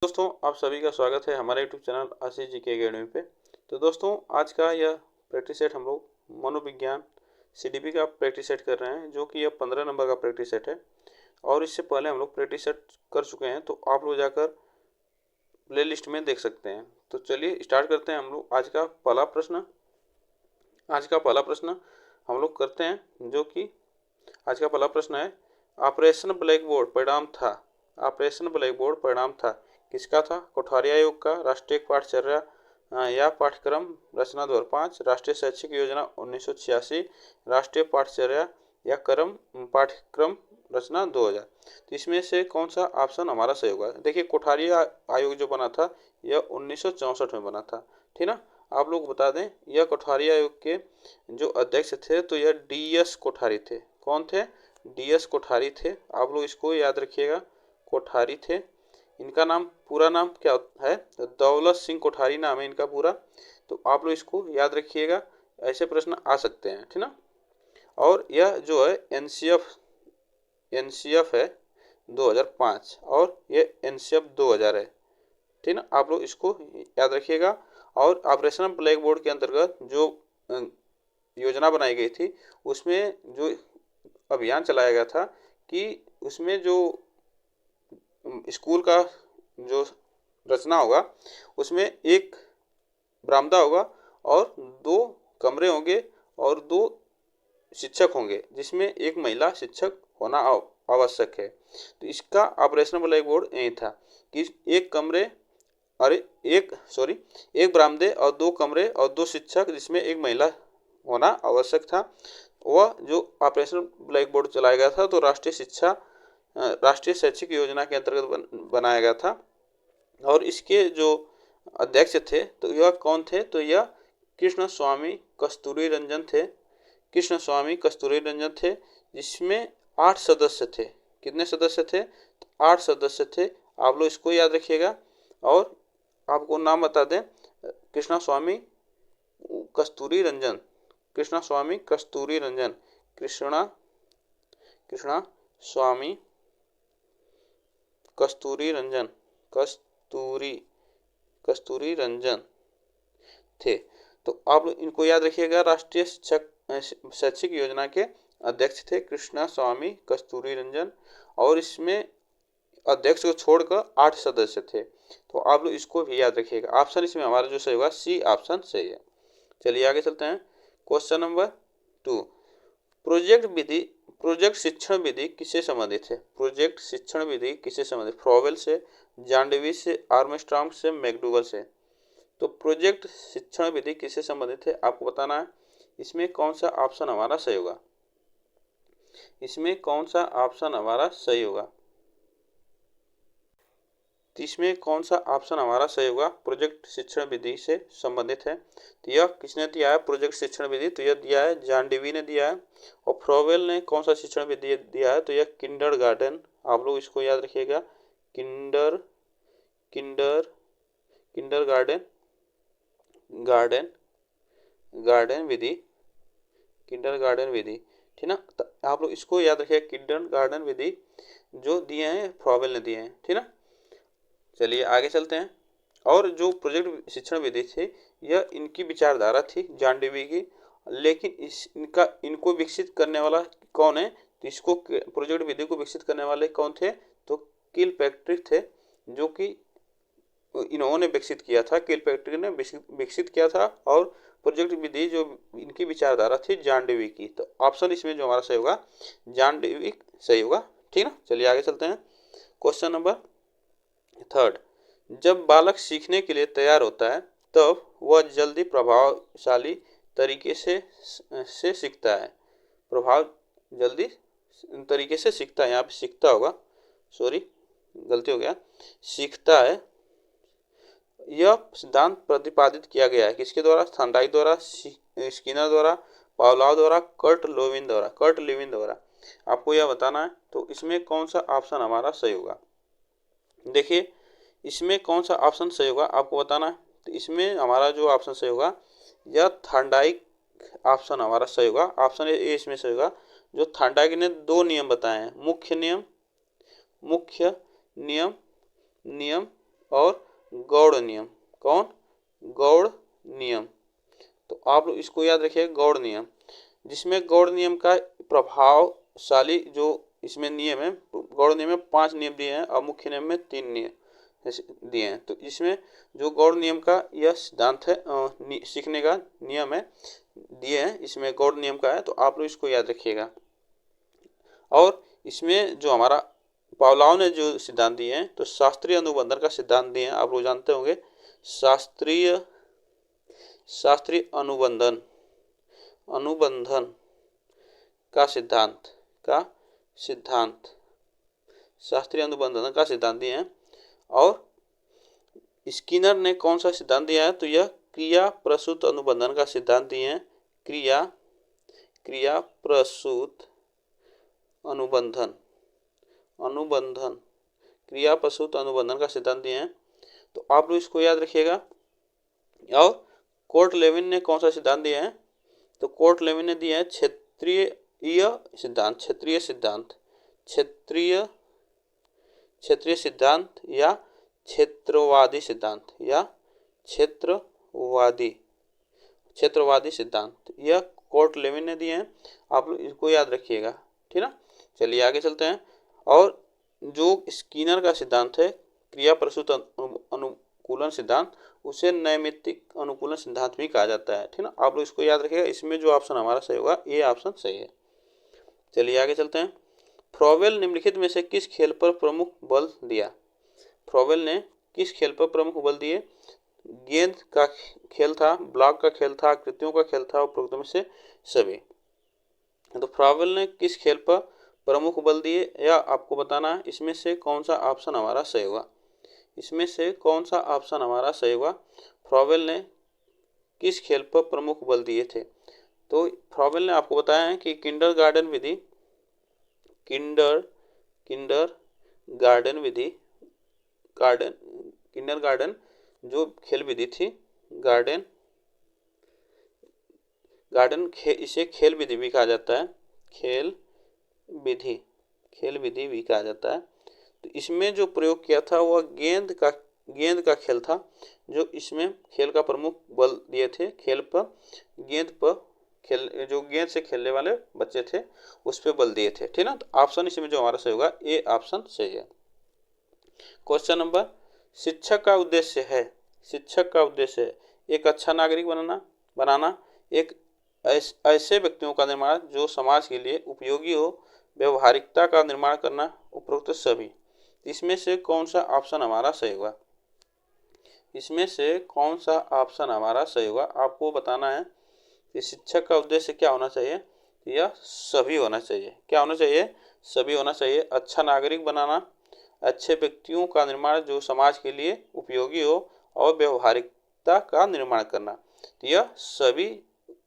दोस्तों, आप सभी का स्वागत है हमारे यूट्यूब चैनल आशीष जी के अकेडमी पे। तो दोस्तों, आज का यह प्रैक्टिस सेट हम लोग मनोविज्ञान सीडीपी का प्रैक्टिस सेट कर रहे हैं, जो कि यह 15 नंबर का प्रैक्टिस सेट है। और इससे पहले हम लोग प्रैक्टिस सेट कर चुके हैं, तो आप लोग जाकर प्ले लिस्ट में देख सकते हैं। तो चलिए स्टार्ट करते हैं हम लोग आज का पहला प्रश्न हम लोग करते हैं, जो कि आज का पहला प्रश्न है, ऑपरेशन ब्लैक बोर्ड परिणाम था किसका था? कोठारी आयोग का, राष्ट्रीय पाठचर्या या पाठ्यक्रम रचना 2005, राष्ट्रीय शैक्षिक योजना 1986, राष्ट्रीय पाठचर्या या पाठ्यक्रम रचना 2000। तो इसमें से कौन सा ऑप्शन हमारा सही होगा? देखिए, कोठारी आयोग जो बना था यह 1964 में बना था, ठीक ना। आप लोग बता दें, यह कोठारी आयोग के जो अध्यक्ष थे तो यह DS कोठारी थे। कौन थे? DS कोठारी थे। आप लोग इसको याद रखिएगा, कोठारी थे। इनका नाम, पूरा नाम क्या है? दौलत सिंह कोठारी नाम है इनका पूरा। तो आप लोग इसको याद रखिएगा, ऐसे प्रश्न आ सकते हैं, ठीक ना। और यह जो है एनसीएफ है 2005 और ये एनसीएफ 2000 है, ठीक ना। आप लोग इसको याद रखिएगा। और ऑपरेशन ब्लैक बोर्ड के अंतर्गत जो योजना बनाई गई थी, उसमें जो अभियान चलाया गया था कि उसमें जो स्कूल का जो रचना होगा, उसमें एक बरामदा होगा और 2 कमरे होंगे और 2 शिक्षक होंगे, जिसमें एक महिला शिक्षक होना आवश्यक है। तो इसका ऑपरेशन ब्लैक बोर्ड यही था कि एक बरामदे और 2 कमरे और 2 शिक्षक, जिसमें एक महिला होना आवश्यक था। वह जो ऑपरेशन ब्लैक बोर्ड चलाया गया था, तो राष्ट्रीय शैक्षिक योजना के अंतर्गत बनाया गया था। और इसके जो अध्यक्ष थे तो यह कौन थे? तो यह कृष्ण स्वामी कस्तूरी रंजन थे, जिसमें 8 सदस्य थे। कितने सदस्य थे? तो 8 सदस्य थे। आप लोग इसको याद रखिएगा। और आपको नाम बता दें, कृष्ण स्वामी कस्तूरी रंजन, कृष्ण स्वामी कस्तूरी रंजन थे। तो आप इनको याद रखिएगा, राष्ट्रीय शैक्षिक योजना के अध्यक्ष थे कृष्णा स्वामी कस्तूरी रंजन। और इसमें अध्यक्ष को छोड़कर 8 सदस्य थे। तो आप लोग इसको भी याद रखिएगा। ऑप्शन इसमें हमारा जो सही होगा, सी ऑप्शन सही है। चलिए आगे चलते हैं। क्वेश्चन नंबर 2, प्रोजेक्ट शिक्षण विधि किससे संबंधित है? प्रोजेक्ट शिक्षण विधि किससे संबंधित? फ्रोवेल से, जॉन डेवी से, आर्मस्ट्रांग से, मैकडूगल से। तो प्रोजेक्ट शिक्षण विधि किससे संबंधित है आपको बताना है। इसमें कौन सा ऑप्शन हमारा सही होगा? इसमें कौन सा ऑप्शन हमारा सही होगा? प्रोजेक्ट शिक्षण विधि से संबंधित है। तो यह किसने दिया है प्रोजेक्ट शिक्षण विधि? तो यह दिया है जॉन डेवी ने दिया है। और फ्रोवेल ने कौन सा शिक्षण विधि दिया है? तो यह किंडरगार्टन। आप लोग इसको याद रखिएगा, किंडरगार्टन विधि, ठीक ना। तो आप लोग इसको याद रखिएगा, किंडरगार्टन विधि जो दिए हैं फ्रोवेल ने दिए हैं, ठीक ना। चलिए आगे चलते हैं। और जो प्रोजेक्ट शिक्षण विधि थी, यह इनकी विचारधारा थी, जॉन डेवी की। लेकिन इनको विकसित करने वाला कौन है? तो इसको प्रोजेक्ट विधि को विकसित करने वाले कौन थे? तो किलपैट्रिक थे, जो कि इन्होंने विकसित किया था। किलपैट्रिक ने विकसित किया था। और प्रोजेक्ट विधि जो इनकी विचारधारा थी जॉन डेवी की। तो ऑप्शन इसमें जो हमारा सही होगा, जॉन डेवी सही होगा, ठीक ना। चलिए आगे चलते हैं। क्वेश्चन नंबर 3, जब बालक सीखने के लिए तैयार होता है, तब वह जल्दी प्रभावशाली तरीके से सीखता है। जल्दी तरीके से सीखता है, यहाँ पे सीखता होगा, सॉरी गलती हो गया, सीखता है। यह सिद्धांत प्रतिपादित किया गया है किसके द्वारा? थॉर्नडाइक द्वारा, स्किनर द्वारा, पावलोव द्वारा, कर्ट लेविन द्वारा। आपको यह बताना है। तो इसमें कौन सा ऑप्शन हमारा सही होगा? देखिए, इसमें कौन सा ऑप्शन सही होगा आपको बताना है। तो इसमें हमारा जो ऑप्शन सही होगा, यह थॉर्नडाइक ऑप्शन हमारा सही होगा। ऑप्शन ए इसमें सही होगा। जो थॉर्नडाइक ने 2 नियम बताए हैं, मुख्य नियम और गौड़ नियम। कौन? गौड़ नियम। तो आप लोग इसको याद रखिए, गौड़ नियम, जिसमें गौड़ नियम का प्रभावशाली जो इसमें नियम है, गौड़ नियम में 5 नियम दिए हैं और मुख्य नियम में 3 नियम दिए हैं। तो इसमें जो गौड़ नियम का यह सिद्धांत है, सीखने का नियम है, दिए हैं, इसमें गौड़ नियम का है, तो आप लोग इसको याद रखिएगा। और इसमें जो हमारा पावलोव ने जो सिद्धांत दिए हैं, तो शास्त्रीय अनुबंधन का सिद्धांत दिए हैं, आप लोग जानते होंगे। शास्त्रीय अनुबंधन का सिद्धांत शास्त्रीय अनुबंधन का सिद्धांत दिए हैं। और स्किनर ने कौन सा सिद्धांत दिया है? तो यह क्रिया प्रसूत अनुबंधन का सिद्धांत दिए हैं। क्रिया प्रसूत अनुबंधन क्रिया प्रसूत अनुबंधन का सिद्धांत दिए हैं, तो आप लोग इसको याद रखिएगा। और कोर्ट लेविन ने कौन सा सिद्धांत दिया है? तो कोर्ट लेविन ने दिया है क्षेत्रीय सिद्धांत या क्षेत्रवादी सिद्धांत, यह कोर्ट लेविन ने दिए हैं, आप लोग इसको याद रखिएगा, ठीक ना। चलिए आगे चलते हैं। और जो स्किनर का सिद्धांत है, क्रिया प्रसूत अनुकूलन सिद्धांत, उसे नैमित्तिक अनुकूलन सिद्धांत भी कहा जाता है, ठीक ना। आप लोग इसको याद रखिएगा। इसमें जो ऑप्शन हमारा सही होगा, ये ऑप्शन सही है। चलिए आगे चलते हैं। फ्रोबेल निम्नलिखित में से किस खेल पर प्रमुख बल दिया? फ्रोबेल ने किस खेल पर प्रमुख बल दिए? गेंद का खेल था, ब्लॉक का खेल था, आकृतियों का खेल था, उपरोक्त में से सभी। तो फ्रोबेल ने किस खेल पर प्रमुख बल दिए, या आपको बताना है इसमें से कौन सा ऑप्शन हमारा सही होगा। फ्रोबेल ने किस खेल पर प्रमुख बल दिए थे? तो फ्रोबेल ने आपको बताया है कि किंडरगार्टन जो खेल विधि थी, इसे खेल विधि भी कहा जाता है, खेल विधि भी कहा जाता है। तो इसमें जो प्रयोग किया था वह गेंद का खेल था, जो इसमें खेल का प्रमुख बल दिए थे। जो गेंद से खेलने वाले बच्चे थे उस पर बल दिए थे, ठीक ना। तो ऑप्शन इसमें जो हमारा सही होगा, ये ऑप्शन सही है। क्वेश्चन नंबर, शिक्षक का उद्देश्य है एक अच्छा नागरिक बनाना, एक ऐसे व्यक्तियों का निर्माण जो समाज के लिए उपयोगी हो, व्यवहारिकता का निर्माण करना, उपरोक्त सभी। इसमें से कौन सा ऑप्शन हमारा सही होगा? आपको बताना है कि शिक्षक का उद्देश्य क्या होना चाहिए? यह सभी होना चाहिए। क्या होना चाहिए? सभी होना चाहिए। अच्छा नागरिक बनाना, अच्छे व्यक्तियों का निर्माण जो समाज के लिए उपयोगी हो, और व्यवहारिकता का निर्माण करना, तो यह सभी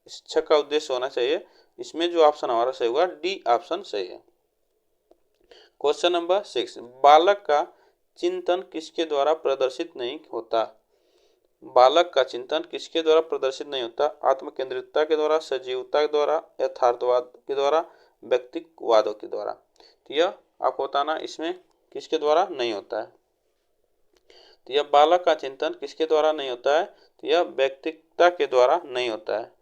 शिक्षक का उद्देश्य होना चाहिए। इसमें जो ऑप्शन हमारा सही होगा, डी ऑप्शन सही है। क्वेश्चन नंबर 6, बालक का चिंतन किसके द्वारा प्रदर्शित नहीं होता? आत्मकेंद्रितता के द्वारा, सजीवता के द्वारा, यथार्थवाद के द्वारा, व्यक्तिवादों के द्वारा। तो यह आपको बताना इसमें किसके द्वारा नहीं होता है। तो यह बालक का चिंतन किसके द्वारा नहीं होता है? तो यह व्यक्तित्वता के द्वारा नहीं होता है।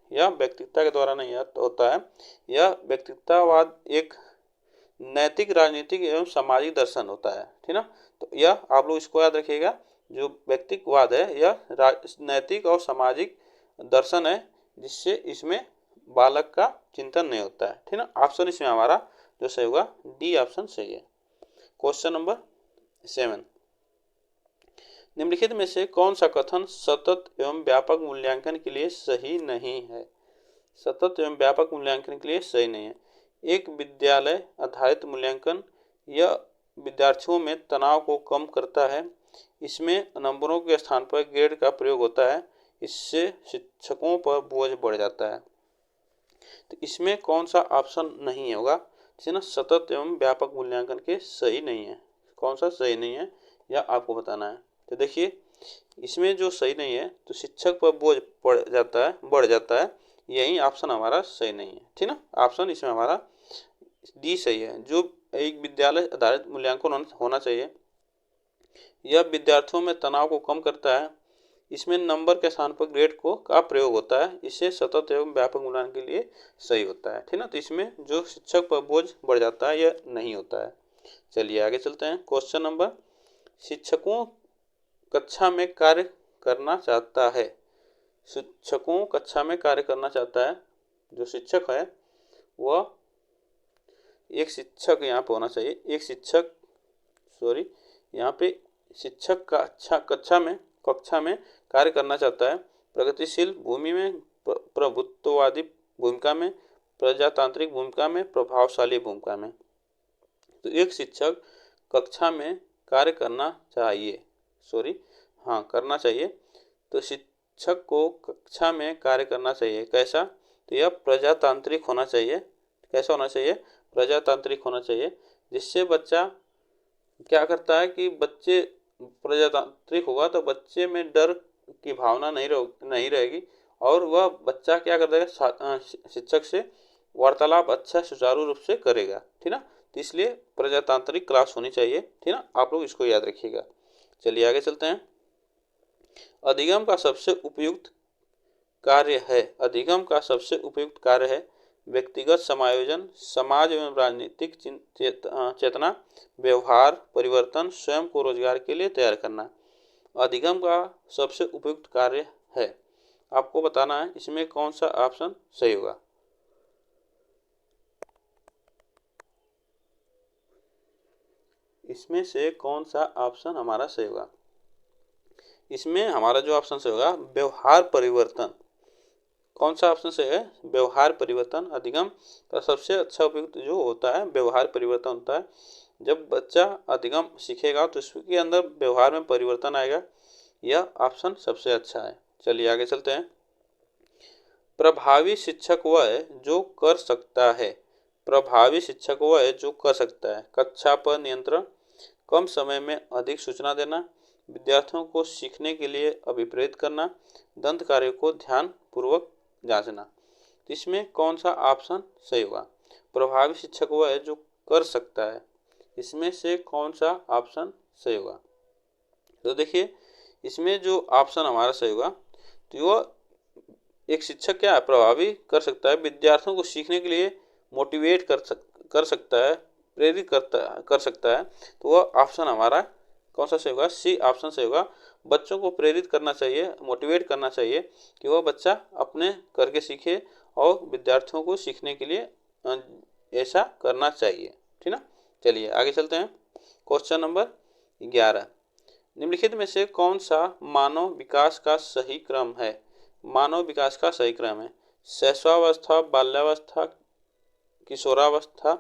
यह व्यक्तित्ववाद एक नैतिक, राजनीतिक एवं सामाजिक दर्शन होता है, ठीक ना। तो यह आप लोग इसको याद रखिएगा, जो व्यक्तित्ववाद है यह नैतिक और सामाजिक दर्शन है, जिससे इसमें बालक का चिंतन नहीं होता है, ठीक ना। ऑप्शन इसमें हमारा जो सही होगा, डी ऑप्शन सही है। क्वेश्चन नंबर 7, निम्नलिखित में से कौन सा कथन सतत एवं व्यापक मूल्यांकन के लिए सही नहीं है? एक विद्यालय आधारित मूल्यांकन यह विद्यार्थियों में तनाव को कम करता है। इसमें नंबरों के स्थान पर ग्रेड का प्रयोग होता है, इससे शिक्षकों पर बोझ बढ़ जाता है। तो इसमें कौन सा ऑप्शन नहीं होगा? ना सतत एवं व्यापक मूल्यांकन के सही नहीं है। कौन सा सही नहीं है, यह आपको बताना है। तो देखिए, इसमें जो सही नहीं है, तो शिक्षक पर बोझ बढ़ जाता है, यही ऑप्शन हमारा सही नहीं है, ठीक ना। ऑप्शन इसमें हमारा डी सही है। जो एक विद्यालय आधारित मूल्यांकन होना चाहिए, यह विद्यार्थियों में तनाव को कम करता है। इसमें नंबर के स्थान पर ग्रेड का प्रयोग होता है। इससे सतत एवं व्यापक मूल्यांकन के लिए सही होता है, ठीक ना। तो इसमें जो शिक्षक पर बोझ बढ़ जाता है यह नहीं होता है। चलिए आगे चलते हैं। क्वेश्चन नंबर, शिक्षकों कक्षा में कार्य करना चाहता है। शिक्षकों कक्षा में कार्य करना चाहता है। जो शिक्षक है वह एक शिक्षक यहाँ पे होना चाहिए। एक शिक्षक यहाँ पे शिक्षक का कक्षा में कार्य करना चाहता है। प्रगतिशील भूमि में, प्रभुत्ववादी भूमिका में, प्रजातांत्रिक भूमिका में, प्रभावशाली भूमिका में। तो एक शिक्षक कक्षा में कार्य करना चाहिए। करना चाहिए। तो शिक्षक को कक्षा में कार्य करना चाहिए। कैसा? तो यह प्रजातांत्रिक होना चाहिए। कैसा होना चाहिए? प्रजातांत्रिक होना चाहिए, जिससे बच्चा क्या करता है कि बच्चे प्रजातांत्रिक होगा तो बच्चे में डर की भावना नहीं रहेगी और वह बच्चा क्या कर देगा, शिक्षक से वार्तालाप अच्छा सुचारू रूप से करेगा, ठीक ना। तो इसलिए प्रजातांत्रिक क्लास होनी चाहिए, ठीक ना। आप लोग इसको याद रखिएगा। चलिए आगे चलते हैं। अधिगम का सबसे उपयुक्त कार्य है। अधिगम का सबसे उपयुक्त कार्य है व्यक्तिगत समायोजन, समाज एवं राजनीतिक चेतना, व्यवहार परिवर्तन, स्वयं को रोजगार के लिए तैयार करना। अधिगम का सबसे उपयुक्त कार्य है। आपको बताना है इसमें कौन सा ऑप्शन सही होगा। इसमें से कौन सा ऑप्शन हमारा सही होगा। इसमें हमारा जो ऑप्शन सही होगा व्यवहार परिवर्तन। कौन सा ऑप्शन सही है? व्यवहार परिवर्तन। अधिगम का सबसे अच्छा उपयुक्त जो होता है व्यवहार परिवर्तन होता है। जब बच्चा अधिगम सीखेगा तो उसके अंदर व्यवहार में परिवर्तन आएगा। यह ऑप्शन सबसे अच्छा है। चलिए आगे चलते हैं। प्रभावी शिक्षक वह है जो कर सकता है। प्रभावी शिक्षक वह है जो कर सकता है। कक्षा पर नियंत्रण, कम समय में अधिक सूचना देना, विद्यार्थियों को सीखने के लिए अभिप्रेरित करना, दंत कार्य को ध्यान पूर्वक जांचना। इसमें कौन सा ऑप्शन सही होगा? प्रभावी शिक्षक वह है जो कर सकता है। इसमें से कौन सा ऑप्शन सही होगा? तो देखिए इसमें जो ऑप्शन हमारा सही होगा तो वह एक शिक्षक क्या है, प्रभावी कर सकता है, विद्यार्थियों को सीखने के लिए मोटिवेट कर सकता है, प्रेरित कर सकता है। तो वह ऑप्शन हमारा कौन सा सही होगा? सी ऑप्शन सही होगा। बच्चों को प्रेरित करना चाहिए, मोटिवेट करना चाहिए कि वह बच्चा अपने करके सीखे और विद्यार्थियों को सीखने के लिए ऐसा करना चाहिए, ठीक ना। चलिए आगे चलते हैं। क्वेश्चन नंबर 11, निम्नलिखित में से कौन सा मानव विकास का सही क्रम है? मानव विकास का सही क्रम है शैशवावस्था, बाल्यावस्था, किशोरावस्था,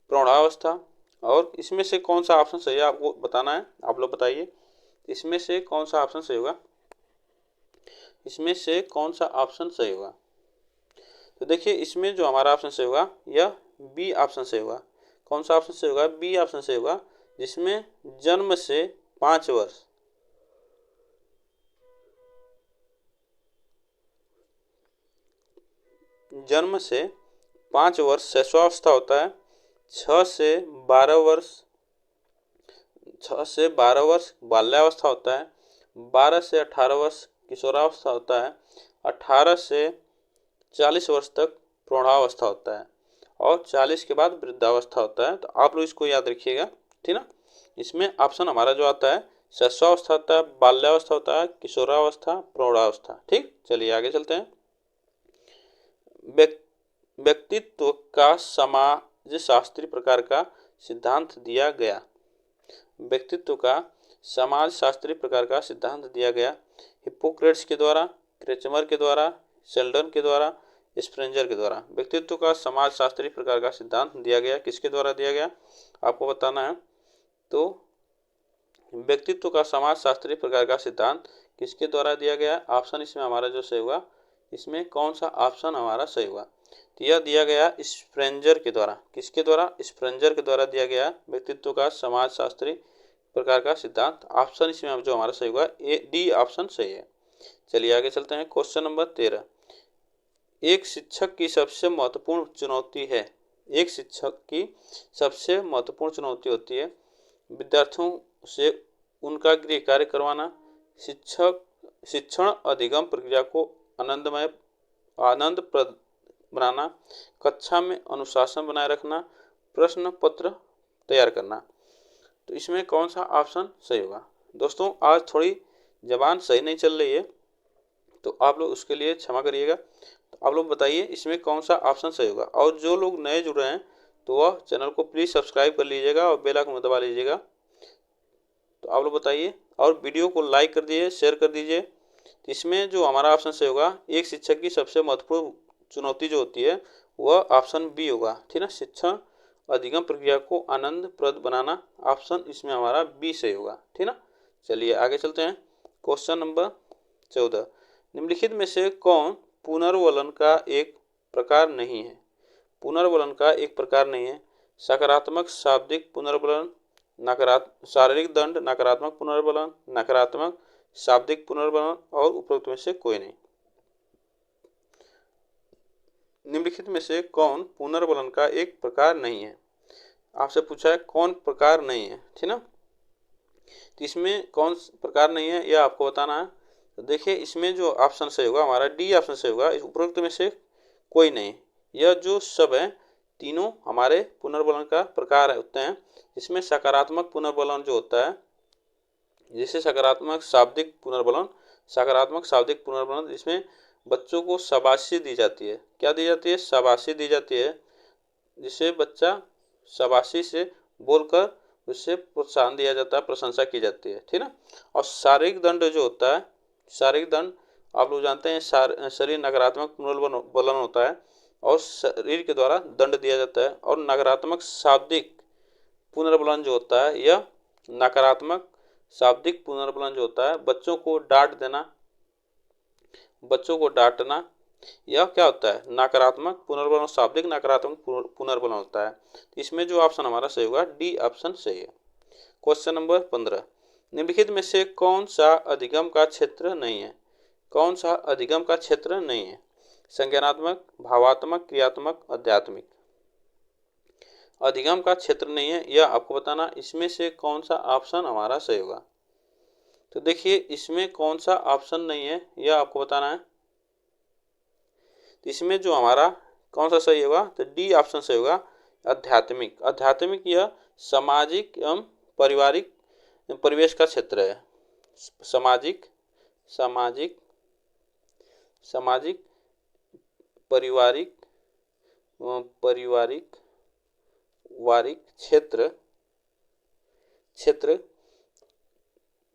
प्रौढ़ावस्था। और इसमें से कौन सा ऑप्शन सही है आपको बताना है। आप लोग बताइए इसमें से कौन सा ऑप्शन सही होगा। इसमें से कौन सा ऑप्शन सही होगा? तो देखिए इसमें जो हमारा ऑप्शन सही होगा यह बी ऑप्शन सही होगा। कौन सा ऑप्शन सही होगा? बी ऑप्शन सही होगा, जिसमें जन्म से 5 वर्ष शैशवावस्था होता है। 6 से 12 वर्ष बाल्यावस्था होता है। 12 से 18 वर्ष किशोरावस्था होता है। 18 से 40 वर्ष तक प्रौढ़ावस्था होता है और 40 के बाद वृद्धावस्था होता है। तो आप लोग इसको याद रखिएगा, ठीक ना। इसमें ऑप्शन हमारा जो आता है शैशवावस्था होता है, बाल्यावस्था होता है, किशोरावस्था, प्रौढ़ावस्था, ठीक। चलिए आगे चलते हैं। व्यक्तित्व का समाजशास्त्री प्रकार का सिद्धांत दिया गया। व्यक्तित्व का समाजशास्त्री प्रकार का सिद्धांत दिया गया हिप्पोक्रेट्स के द्वारा, क्रेचमर के द्वारा, शेल्डन के द्वारा, स्प्रेंजर के द्वारा। व्यक्तित्व का समाजशास्त्री प्रकार का सिद्धांत दिया गया किसके द्वारा दिया गया आपको बताना है। तो व्यक्तित्व का समाजशास्त्री प्रकार का सिद्धांत किसके द्वारा दिया गया? ऑप्शन इसमें हमारा जो सही होगा, इसमें कौन सा ऑप्शन हमारा सही होगा? तो यह दिया गया स्प्रेंजर के द्वारा। किसके द्वारा? स्प्रेंजर के द्वारा दिया गया व्यक्तित्व का समाजशास्त्री प्रकार का सिद्धांत। ऑप्शन इसमें जो हमारा सही होगा डी ऑप्शन सही है। चलिए आगे चलते हैं। क्वेश्चन नंबर 13, एक शिक्षक की सबसे महत्वपूर्ण चुनौती है। एक शिक्षक की सबसे महत्वपूर्ण चुनौती होती है विद्यार्थियों से उनका गृह कार्य करवाना, शिक्षण अधिगम प्रक्रिया को आनंदप्रद बनाना, कक्षा में अनुशासन बनाए रखना, प्रश्न पत्र तैयार करना। तो इसमें कौन सा ऑप्शन सही होगा? दोस्तों आज थोड़ी जबान सही नहीं चल रही है, तो आप लोग उसके लिए क्षमा करिएगा। तो आप लोग बताइए इसमें कौन सा ऑप्शन सही होगा। और जो लोग नए जुड़ रहे हैं तो वह चैनल को प्लीज़ सब्सक्राइब कर लीजिएगा और बेल आइकन दबा लीजिएगा। तो आप लोग बताइए और वीडियो को लाइक कर दीजिए, शेयर कर दीजिए। तो इसमें जो हमारा ऑप्शन सही होगा, एक शिक्षक की सबसे महत्वपूर्ण चुनौती जो होती है वह ऑप्शन बी होगा, ठीक ना, शिक्षण अधिगम प्रक्रिया को आनंदप्रद बनाना। ऑप्शन इसमें हमारा बी सही होगा, ठीक ना। चलिए आगे चलते हैं। क्वेश्चन नंबर 14, निम्नलिखित में से कौन पुनर्वलन का एक प्रकार नहीं है? पुनर्वलन का एक प्रकार नहीं है। सकारात्मक शाब्दिक पुनर्वलन, शारीरिक दंड, नकारात्मक पुनर्वलन, नकारात्मक शाब्दिक पुनर्वलन और उपरोक्त में से कोई नहीं। निम्नलिखित में से कौन पुनर्वलन का एक प्रकार नहीं है? आपसे पूछा है कौन प्रकार नहीं है, ठीक ना। तो इसमें कौन प्रकार नहीं है यह आपको बताना है। तो देखिए इसमें जो ऑप्शन सही होगा हमारा डी ऑप्शन सही होगा, उपरोक्त में से कोई नहीं। यह जो सब है तीनों हमारे पुनर्वलन का प्रकार होते हैं। इसमें सकारात्मक पुनर्वलन जो होता है, जैसे सकारात्मक शाब्दिक पुनर्वलन, जिसमें बच्चों को शाबाशी दी जाती है। क्या दी जाती है? शाबाशी दी जाती है, जिससे बच्चा शाबाशी से बोलकर उससे प्रोत्साहन दिया जाता है, प्रशंसा की जाती है, ठीक ना। और शारीरिक दंड जो होता है, शारीरिक दंड आप लोग जानते हैं शरीर नकारात्मक पुनर्वलन होता है और शरीर के द्वारा दंड दिया जाता है। और नकारात्मक शाब्दिक पुनर्वलन जो होता है, यह नकारात्मक शाब्दिक पुनर्वलन जो होता है बच्चों को डांट देना, बच्चों को डांटना, यह क्या होता है? नकारात्मक पुनर्वलन, शाब्दिक नकारात्मक पुनर्वलन होता है। इसमें जो ऑप्शन हमारा सही होगा डी ऑप्शन सही है। क्वेश्चन नंबर 15, निम्नलिखित में से कौन सा अधिगम का क्षेत्र नहीं है? कौन सा अधिगम का क्षेत्र नहीं है? संज्ञानात्मक, भावात्मक, क्रियात्मक, आध्यात्मिक। अधिगम का क्षेत्र नहीं है यह आपको बताना। इसमें से कौन सा ऑप्शन हमारा सही होगा? तो देखिए इसमें कौन सा ऑप्शन नहीं है यह आपको बताना है। तो इसमें जो हमारा कौन सा सही होगा? तो डी ऑप्शन सही होगा, आध्यात्मिक। आध्यात्मिक यह सामाजिक एवं पारिवारिक परिवेश का क्षेत्र है। सामाजिक पारिवारिक क्षेत्र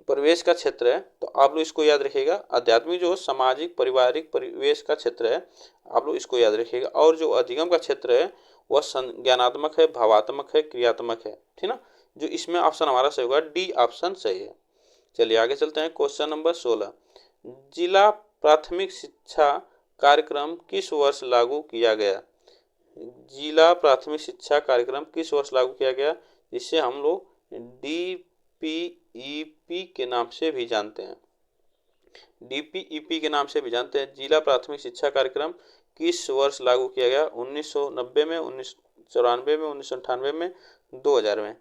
परिवेश का क्षेत्र है। तो आप लोग इसको याद रखिएगा। आध्यात्मिक जो सामाजिक पारिवारिक परिवेश का क्षेत्र है, आप लोग इसको याद रखिएगा। और जो अधिगम का क्षेत्र है वह संज्ञानात्मक है, भावात्मक है, क्रियात्मक है, ठीक ना। जो इसमें ऑप्शन हमारा सही होगा डी ऑप्शन सही है। चलिए आगे चलते हैं। क्वेश्चन नंबर 16, जिला प्राथमिक शिक्षा कार्यक्रम किस वर्ष लागू किया गया? जिला प्राथमिक शिक्षा कार्यक्रम किस वर्ष लागू किया गया, जिसे हम लोग DPEP के नाम से भी जानते हैं। DPEP के नाम से भी जानते हैं। जिला प्राथमिक शिक्षा कार्यक्रम किस वर्ष लागू किया गया? 1990 में, 1994 में, 1998 में, 2000 में।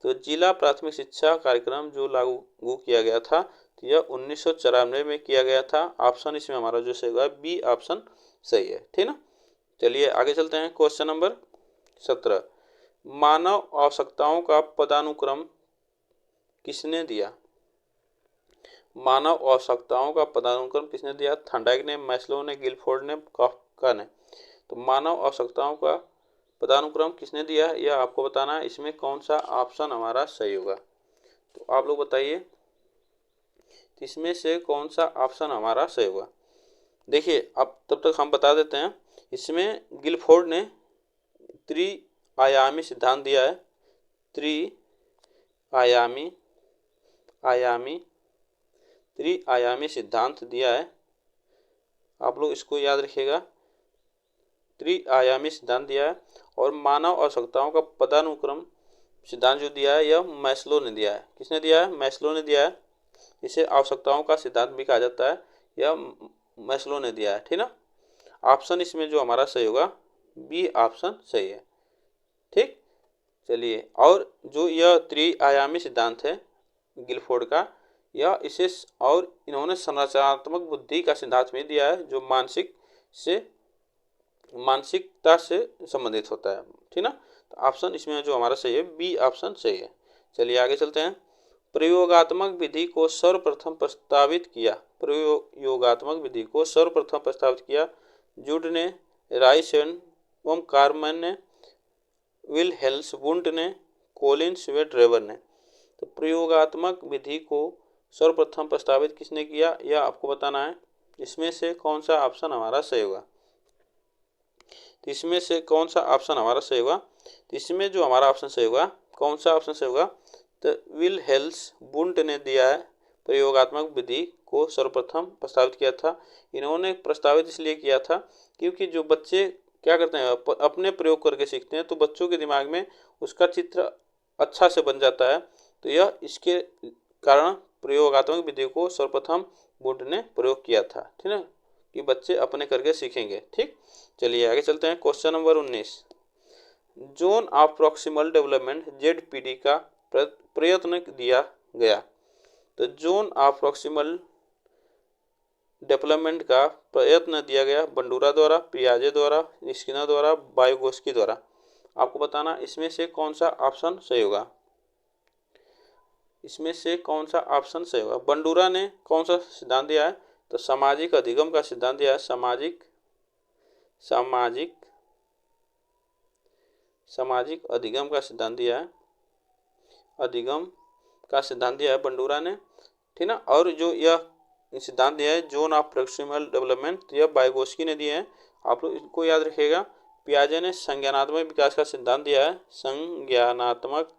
तो जिला प्राथमिक शिक्षा कार्यक्रम जो लागू किया गया था तो यह 1994 में किया गया था। ऑप्शन इसमें हमारा जो सही होगा बी ऑप्शन सही है, ठीक ना। चलिए आगे चलते हैं। क्वेश्चन नंबर 17, मानव आवश्यकताओं का पदानुक्रम किसने दिया? मानव आवश्यकताओं का पदानुक्रम किसने दिया? थॉर्नडाइक ने, मैस्लो ने, गिलफोर्ड ने, काफ्का ने। तो मानव आवश्यकताओं का पदानुक्रम किसने दिया यह आपको बताना है। इसमें कौन सा ऑप्शन हमारा सही होगा? तो आप लोग बताइए इसमें से कौन सा ऑप्शन हमारा सही होगा। देखिए अब तब तक हम बता देते हैं। इसमें गिलफोर्ड ने त्रिआयामी सिद्धांत दिया है। त्रिआयामी सिद्धांत दिया है। आप लोग इसको याद रखिएगा, त्रिआयामी सिद्धांत दिया है। और मानव आवश्यकताओं का पदानुक्रम सिद्धांत जो दिया है यह मैस्लो ने दिया है। किसने दिया है? मैस्लो ने दिया है। इसे आवश्यकताओं का सिद्धांत भी कहा जाता है, यह मैस्लो ने दिया है, ठीक ना। ऑप्शन इसमें जो हमारा सही होगा बी ऑप्शन सही है, ठीक। चलिए और जो यह त्रिआयामी सिद्धांत है गिलफोर्ड का, या इसे और इन्होंने संरचनात्मक बुद्धि का सिद्धांत भी दिया है, जो मानसिकता से संबंधित होता है। ठीक ना, तो ऑप्शन इसमें जो हमारा सही है बी ऑप्शन सही है। चलिए आगे चलते हैं। प्रयोगात्मक विधि को सर्वप्रथम प्रस्तावित किया। प्रयोगात्मक विधि को सर्वप्रथम प्रस्तावित किया जूड ने, राइसन व कार्मन ने, विलहेल्म वुंट ने, कोलिंस व ड्रेवर ने। तो प्रयोगात्मक विधि को सर्वप्रथम प्रस्तावित किसने किया, यह आपको बताना है। इसमें से कौन सा ऑप्शन हमारा सही होगा, तो इसमें से कौन सा ऑप्शन हमारा सही होगा, तो इसमें जो हमारा ऑप्शन सही होगा, कौन सा ऑप्शन सही होगा, तो विलहेल्म वुंट ने दिया है। प्रयोगात्मक विधि को सर्वप्रथम प्रस्तावित किया था। इन्होंने प्रस्तावित इसलिए किया था क्योंकि जो बच्चे क्या करते हैं, अपने प्रयोग करके सीखते हैं, तो बच्चों के दिमाग में उसका चित्र अच्छा से बन जाता है। तो यह इसके कारण प्रयोगात्मक विधि को सर्वप्रथम वुंट ने प्रयोग किया था। ठीक है, कि बच्चे अपने करके सीखेंगे। ठीक, चलिए आगे चलते हैं। Question number 19, zone of proximal development ZPD का प्रयत्न दिया गया। तो जोन ऑफ प्रॉक्सिमल डेवलपमेंट का प्रयत्न दिया गया बंडूरा द्वारा, पियाजे द्वारा, स्किनर द्वारा, वाइगोस्की द्वारा। आपको बताना इसमें से कौन सा ऑप्शन सही होगा, इसमें से कौन सा ऑप्शन सही होगा। बंडूरा ने कौन सा सिद्धांत दिया है, तो सामाजिक अधिगम का सिद्धांत दिया है। सामाजिक अधिगम का सिद्धांत दिया है, अधिगम का सिद्धांत दिया है बंडूरा ने। ठीक ना, और जो यह सिद्धांत दिया है जोन ऑफ प्रॉक्सिमल डेवलपमेंट, यह वाइगोस्की ने दिए हैं। आप लोग इसको याद रखिएगा। पियाजे ने संज्ञानात्मक विकास का सिद्धांत दिया है, संज्ञानात्मक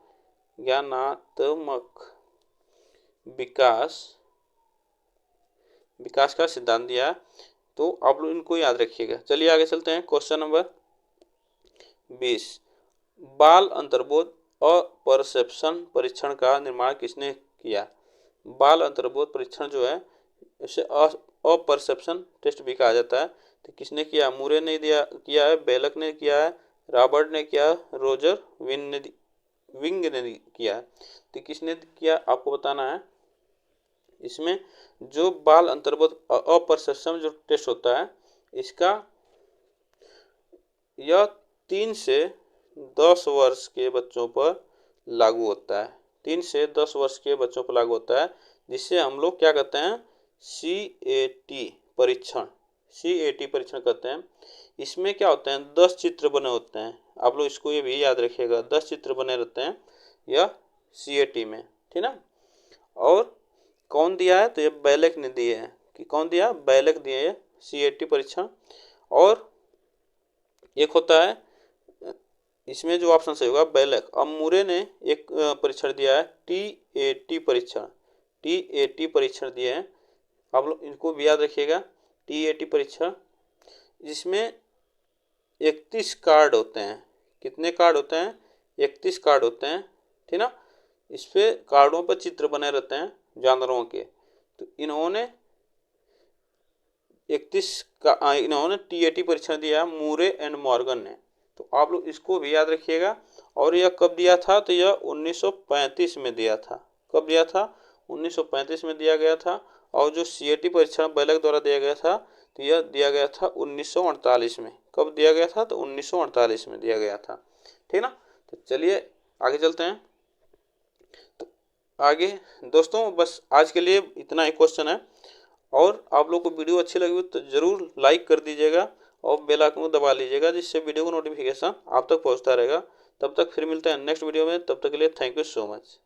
विकास का सिद्धांत दिया है। तो आप लोग इनको याद रखिएगा। चलिए आगे चलते हैं। क्वेश्चन नंबर 20, बाल अंतर्बोध अपरसेप्शन परीक्षण का निर्माण किसने किया। बाल अंतर्बोध परीक्षण जो है इसे अपरसेप्शन टेस्ट भी कहा जाता है। तो किसने किया, मूरे ने किया है, बेलक ने किया है, रॉबर्ट ने किया, रोजर विंग ने किया है। तो किसने किया आपको बताना है। इसमें जो बाल अंतर्बोध अपरसेप्शन जो टेस्ट होता है, इसका यह 3 से 10 वर्ष के बच्चों पर लागू होता है। 3 से 10 वर्ष के बच्चों पर लागू होता है, जिससे हम लोग क्या कहते हैं, CAT परीक्षण करते हैं। इसमें क्या होते हैं, 10 चित्र बने होते हैं। आप लोग इसको ये भी याद रखिएगा, 10 चित्र बने रहते हैं यह CAT में। ठीक ना, और कौन दिया है, तो ये बेलक ने दिए हैं। कि कौन दिया, बेलक दिए है CAT परीक्षण। और एक होता है इसमें जो ऑप्शन सही होगा बेलक। अब मूरे ने एक परीक्षण दिया है TAT परीक्षण दिए हैं। आप लोग इनको भी याद रखिएगा। TAT परीक्षण जिसमें 31 कार्ड होते हैं। कितने कार्ड होते हैं, 31 कार्ड होते हैं। ठीक ना, इस पे कार्डों पर चित्र बने रहते हैं जानवरों के। तो इन्होंने TAT परीक्षण दिया मूरे एंड मॉर्गन ने। तो आप लोग इसको भी याद रखिएगा। और यह कब दिया था, तो यह 1935 में दिया था। कब दिया था, 1935 में दिया गया था। और जो CAT परीक्षण बेलक द्वारा दिया गया था, तो यह दिया गया था 1948 में। कब दिया गया था, तो 1948 में दिया गया था। ठीक ना, तो चलिए आगे चलते हैं। तो आगे दोस्तों बस आज के लिए इतना ही क्वेश्चन है। और आप लोग को वीडियो अच्छी लगी हो तो ज़रूर लाइक कर दीजिएगा और बेल आइकन को दबा लीजिएगा, जिससे वीडियो का नोटिफिकेशन आप तक पहुंचता रहेगा। तब तक फिर मिलते हैं नेक्स्ट वीडियो में। तब तक के लिए थैंक यू सो मच।